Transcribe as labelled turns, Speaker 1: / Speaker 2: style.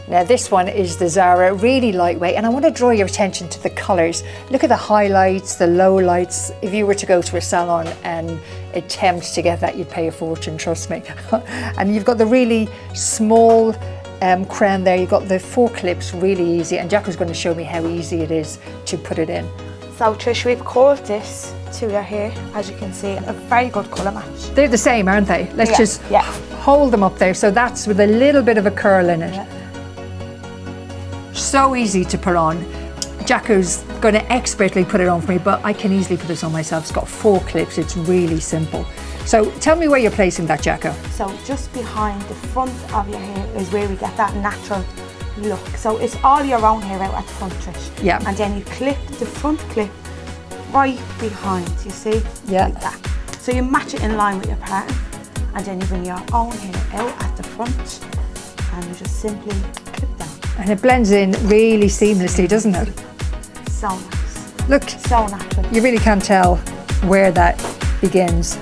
Speaker 1: Now this one is the Zara, really lightweight, and I want to draw your attention to the colours. Look at the highlights, the lowlights. If you were to go to a salon and attempt to get that, you'd pay a fortune, trust me. And you've got the really small crown there. You've got the 4 clips, really easy, and Jack was going to show me how easy it is to put it in.
Speaker 2: So Trish, we've curved this to your hair, as you can see, a very good colour match.
Speaker 1: They're the same, aren't they? Let's just hold them up there. So that's with a little bit of a curl in it. Yeah. So easy to put on. Jacko's going to expertly put it on for me, but I can easily put this on myself. It's got 4 clips, it's really simple. So tell me where you're placing that, Jacko.
Speaker 2: So just behind the front of your hair is where we get that natural look. So it's all your own hair out at the front, Trish.
Speaker 1: Yeah.
Speaker 2: And then you clip the front clip right behind, you see?
Speaker 1: Yeah.
Speaker 2: Like that. So you match it in line with your pattern, and then you bring your own hair out at the front, and you just simply clip down.
Speaker 1: And it blends in really seamlessly, doesn't it?
Speaker 2: So nice.
Speaker 1: Look,
Speaker 2: so natural.
Speaker 1: You really can't tell where that begins